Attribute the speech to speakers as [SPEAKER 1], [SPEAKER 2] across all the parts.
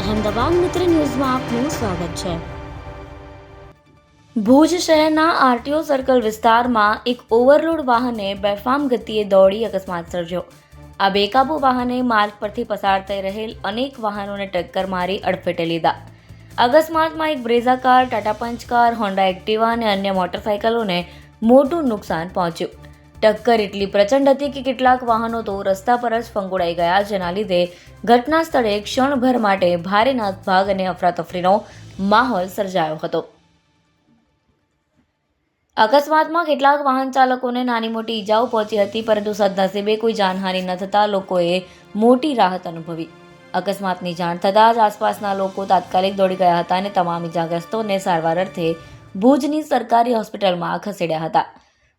[SPEAKER 1] અહેમદાબાદ મિત્ર ન્યૂઝમાં આપનું સ્વાગત છે। ભુજ શહેરના આરટીઓ સર્કલ વિસ્તારમાં એક ઓવરલોડ વાહને બેફામ ગતિએ દોડી અકસ્માત સર્જ્યો। આ બેકાબુ વાહને માર્ગ પરથી પસાર થઈ રહેલ અનેક વાહનોને ટક્કર મારી અડફેટે લીધા। અકસ્માતમાં એક બ્રેઝા કાર, ટાટા પંચ કાર, હોન્ડા એક્ટિવા અને અન્ય મોટરસાયકલોને મોટું નુકસાન પહોંચ્યું। ટક્કર એટલી પ્રચંડ હતી કે કેટલાક વાહનો તો રસ્તા પર જ ફંગોળાઈ ગયા, જેના લીધે ઘટના સ્થળે ક્ષણભર માટે ભારે નાસભાગ અને અફરાતફરીનો માહોલ સર્જાયો હતો। અકસ્માતમાં કેટલાક વાહન ચાલકોને નાની મોટી ઈજાઓ પહોંચી હતી, પરંતુ સદનસીબે કોઈ જાનહાનિ ન થતાં લોકોએ મોટી રાહત અનુભવી। અકસ્માતની જાણ થતાં જ આસપાસના લોકો તાત્કાલિક દોડી ગયા હતા અને તમામ ઈજાગ્રસ્તોને સારવાર અર્થે ભુજની સરકારી હોસ્પિટલમાં ખસેડ્યા હતા।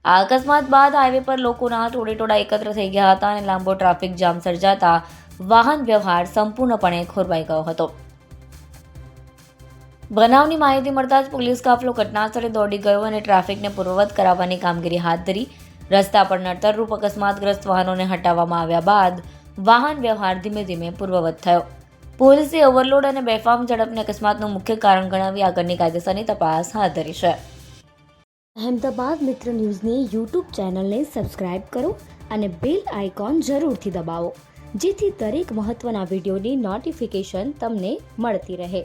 [SPEAKER 1] આ અકસ્માત બાદ હાઈવે પર લોકોના ટોળેટોળા એકત્ર થઈ ગયા હતા અને લાંબો ટ્રાફિક જામ સર્જાતા વાહન વ્યવહાર સંપૂર્ણપણે ખોરવાઈ ગયો હતો। બનાવની માહિતી મળતા જ પોલીસ કાફલો ઘટનાસ્થળે દોડી ગયો અને ટ્રાફિકને પૂર્વવત કરાવવાની કામગીરી હાથ ધરી। રસ્તા પર નડતરરૂપ અકસ્માતગ્રસ્ત વાહનોને હટાવવામાં આવ્યા બાદ વાહન વ્યવહાર ધીમે ધીમે પૂર્વવત થયો। પોલીસે ઓવરલોડ અને બેફામ ઝડપને અકસ્માતનું મુખ્ય કારણ ગણાવી આગળની કાયદેસરની તપાસ હાથ ધરી છે। અહેમદાબાદ મિત્ર ન્યૂઝની યુટ્યુબ ચેનલને સબસ્ક્રાઇબ કરો અને બેલ આઇકોન જરૂરથી દબાવો, જેથી દરેક મહત્ત્વના વિડીયોની નોટિફિકેશન તમને મળતી રહે।